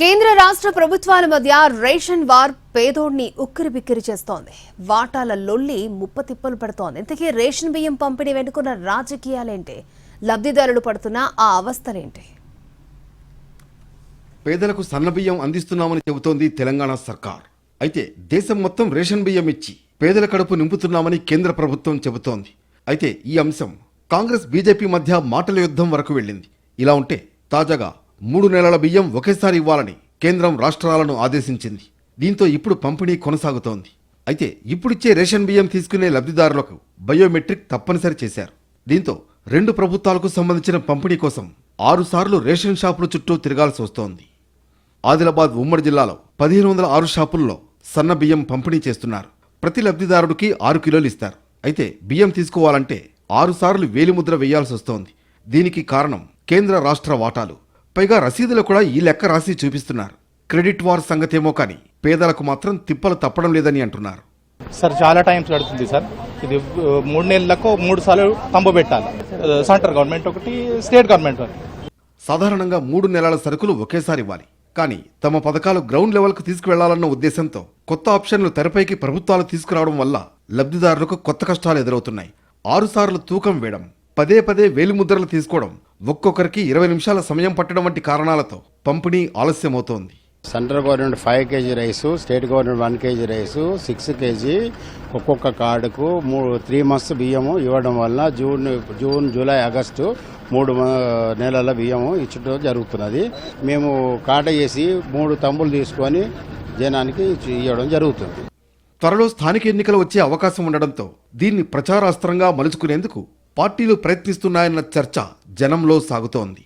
కేంద్ర రాష్ట్ర ప్రభుత్వాల మధ్య రేషన్ వార్ పేదోడిని ఉక్కిరిబిక్కిరి చేస్తోంది. వాటాల లొల్లి ముప్పతిప్పలు పడుతోంది. ఇంతకీ రేషన్ బియ్యం పంపిణీ వెనుకున్న రాజకీయాలేంటి? లబ్ధిదారులు పడుతున్న ఆ అవస్థలేంటి? పేదలకు సన్నబియ్యం అందిస్తున్నామని చెబుతోంది తెలంగాణ సర్కార్. అయితే దేశం మొత్తం రేషన్ బియ్యం ఇచ్చి పేదల కడుపు నింపుతున్నామని కేంద్ర ప్రభుత్వం చెబుతోంది. అయితే ఈ అంశం కాంగ్రెస్ బీజేపీ మధ్య మాటల యుద్ధం వరకు వెళ్ళింది. ఇలా ఉంటే తాజాగా 3 నెలల బియ్యం ఒకేసారి ఇవ్వాలని కేంద్రం రాష్ట్రాలను ఆదేశించింది. దీంతో ఇప్పుడు పంపిణీ కొనసాగుతోంది. అయితే ఇప్పుడిచ్చే రేషన్ బియ్యం తీసుకునే లబ్ధిదారులకు బయోమెట్రిక్ తప్పనిసరి చేశారు. దీంతో 2 ప్రభుత్వాలకు సంబంధించిన పంపిణీ కోసం 6 సార్లు రేషన్ షాపుల చుట్టూ తిరగాల్సి వస్తోంది. ఆదిలాబాద్ ఉమ్మడి జిల్లాలో 1506 షాపుల్లో సన్న బియ్యం పంపిణీ చేస్తున్నారు. ప్రతి లబ్ధిదారుడికి 6 కిలోలు ఇస్తారు. అయితే బియ్యం తీసుకోవాలంటే 6 సార్లు వేలిముద్ర వేయాల్సి వస్తోంది. దీనికి కారణం కేంద్ర రాష్ట్ర వాటాలు. పైగా రసీదులు కూడా ఈ లెక్క రాసి చూపిస్తున్నారు. క్రెడిట్ వార్ సంగతేమో కానీ పేదలకు మాత్రం తిప్పలు తప్పడం లేదని అంటున్నారు. సార్ చాలా టైమ్స్ పడుతుంది సార్. ఇది 3 నెలలకు 3 సార్లు తంబు పెట్టాలి. సెంట్రల్ గవర్నమెంట్ ఒకటి, స్టేట్ గవర్నమెంట్ ఒకటి. సాధారణంగా 3 నెలల సరుకులు ఒకేసారి ఇవ్వాలి. కానీ తమ పథకాలు గ్రౌండ్ లెవెల్కు తీసుకువెళ్లాలన్న ఉద్దేశంతో కొత్త ఆప్షన్లు తెరపైకి ప్రభుత్వాలు తీసుకురావడం వల్ల లబ్ధిదారులకు కొత్త కష్టాలు ఎదురవుతున్నాయి. 6 సార్లు తూకం వేయడం, పదే వేలిముద్రలు తీసుకోవడం, ఒక్కొక్కరికి 20 నిమిషాల సమయం పట్టడం వంటి కారణాలతో పంపిణీ ఆలస్యమవుతోంది. Central government 5 kg rice, state government 1 kg rice, 6 kg ఒక్కొక్క కార్డుకు 3 months బియ్యము ఇవ్వడం వల్ల జూన్ జూలై ఆగస్టు 3 నెలల బియ్యము ఇచ్చడం జరుగుతున్నది. మేము కార్డు చేసి 3 తంబులు తీసుకొని జనానికి ఇవ్వడం జరుగుతుంది. త్వరలో స్థానిక ఎన్నికలు వచ్చే అవకాశం ఉండడంతో దీన్ని ప్రచారాస్త్రంగా మలుచుకునేందుకు పార్టీలు ప్రయత్నిస్తున్నాయన్న చర్చ జనంలో సాగుతోంది.